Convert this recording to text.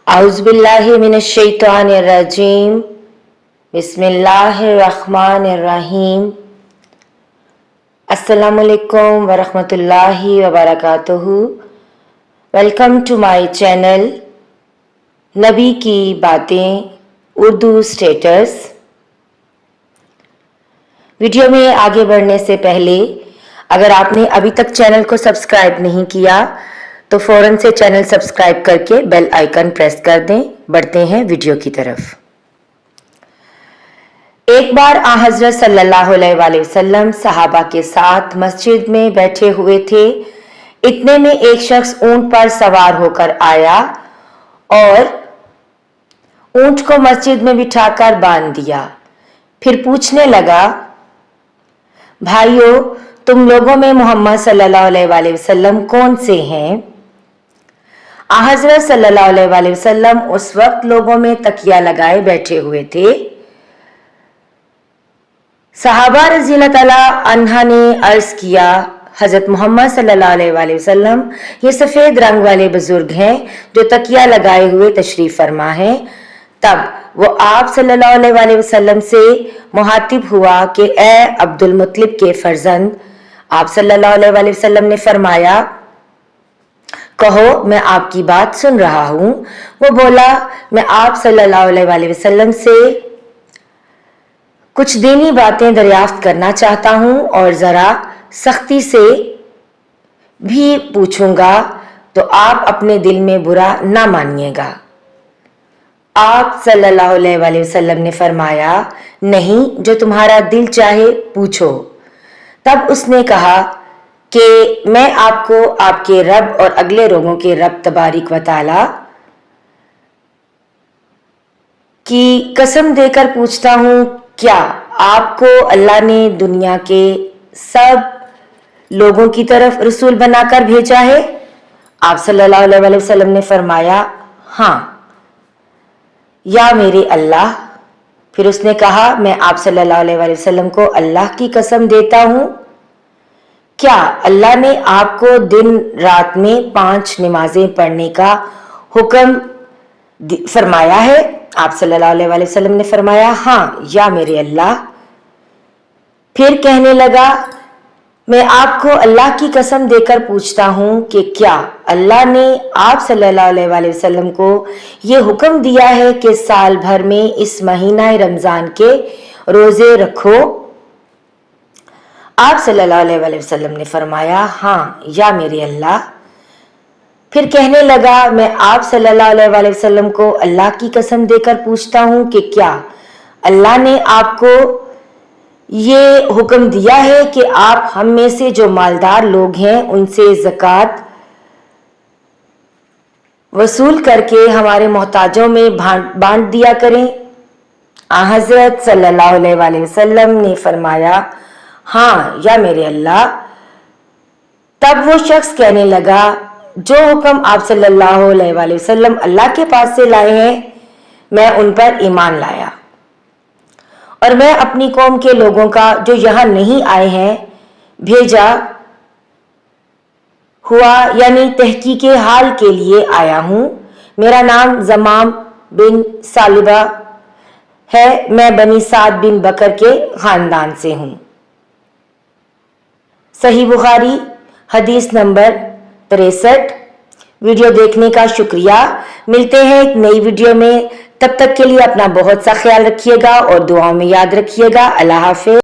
औज़ुबिल्लाहि मिनश्शैतानिर्रजीम बिस्मिल्लाहिर्रहमानिर्रहीम अस्सलामुअलैकुम वरहमतुल्लाहि वबरकातुहू। वेलकम टू माय चैनल नबी की बातें उर्दू स्टेटस। वीडियो में आगे बढ़ने से पहले अगर आपने अभी तक चैनल को सब्सक्राइब नहीं किया तो फौरन से चैनल सब्सक्राइब करके बेल आइकन प्रेस कर दें। बढ़ते हैं वीडियो की तरफ। एक बार हज़रत सल्लल्लाहु अलैहि वसल्लम सहाबा के साथ मस्जिद में बैठे हुए थे। इतने में एक शख्स ऊंट पर सवार होकर आया और ऊंट को मस्जिद में बिठाकर बांध दिया। फिर पूछने लगा, भाइयों, तुम लोगों में मोहम्मद सल्लल्लाहु अलैहि वसल्लम कौन से हैं? हज़रत सल्लल्लाहु अलैहि वसल्लम उस वक्त लोगों में तकिया लगाए बैठे हुए थे। सहाबा रज़ियल्लाहु तआला अन्हा ने अर्ज किया, हजरत मोहम्मद सल्लल्लाहु अलैहि वसल्लम ये सफेद रंग वाले बुजुर्ग हैं जो तकिया लगाए हुए तशरीफ फरमा हैं। तब वो आप सल्लल्लाहु अलैहि वसल्लम से मुहातिब हुआ कि ए अब्दुल मुत्तलिब के फर्जंद। आप सल्लल्लाहु अलैहि वसल्लम ने फरमाया, कहो, मैं आपकी बात सुन रहा हूं। वो बोला, मैं आप सल्लल्लाहु अलैहि वसल्लम से कुछ दीनी बातें दरियाफ्त करना चाहता हूं और जरा सख्ती से भी पूछूंगा तो आप अपने दिल में बुरा ना मानिएगा। आप सल्लल्लाहु अलैहि वसल्लम ने फरमाया, नहीं, जो तुम्हारा दिल चाहे पूछो। तब उसने कहा कि मैं आपको आपके रब और अगले लोगों के रब तबारिक व तआला की कसम देकर पूछता हूं, क्या आपको अल्लाह ने दुनिया के सब लोगों की तरफ रसूल बनाकर भेजा है? आप सल्लल्लाहु अलैहि वसल्लम ने फरमाया, हाँ या मेरे अल्लाह। फिर उसने कहा, मैं आप सल्लल्लाहु अलैहि वसल्लम को अल्लाह की कसम देता हूं, क्या अल्लाह ने आपको दिन रात में 5 नमाजें पढ़ने का हुक्म फरमाया है? आप सल्लल्लाहु अलैहि वसल्लम ने फरमाया, हाँ या मेरे अल्लाह। फिर कहने लगा, मैं आपको अल्लाह की कसम देकर पूछता हूं कि क्या अल्लाह ने आप सल्लल्लाहु अलैहि वसल्लम को ये हुक्म दिया है कि साल भर में इस महीना रमजान के रोजे रखो? आप सल्लल्लाहु अलैहि वसल्लम ने फरमाया, हाँ या मेरे अल्लाह। फिर कहने लगा, मैं आप सल्लल्लाहु अलैहि वसल्लम को अल्लाह की कसम देकर पूछता हूं कि क्या अल्लाह ने आपको ये हुक्म दिया है कि आप हम में से जो मालदार लोग हैं उनसे ज़कात वसूल करके हमारे मोहताजों में बांट दिया करें? हज़रत सल्लल्लाहु अलैहि वसल्लम ने फरमाया, हाँ या मेरे अल्लाह। तब वो शख्स कहने लगा, जो हुक्म आप सल्लल्लाहु अलैहि वसल्लम अल्लाह के पास से लाए हैं, मैं उन पर ईमान लाया और मैं अपनी कौम के लोगों का जो यहाँ नहीं आए हैं भेजा हुआ यानी तहकीके हाल के लिए आया हूँ। मेरा नाम ज़माम बिन सालिबा है, मैं बनी साद बिन बकर के खानदान से हूँ। सही बुखारी हदीस नंबर 63। वीडियो देखने का शुक्रिया। मिलते हैं एक नई वीडियो में, तब तक के लिए अपना बहुत सा ख्याल रखिएगा और दुआओं में याद रखिएगा। अल्लाह हाफ़िज़।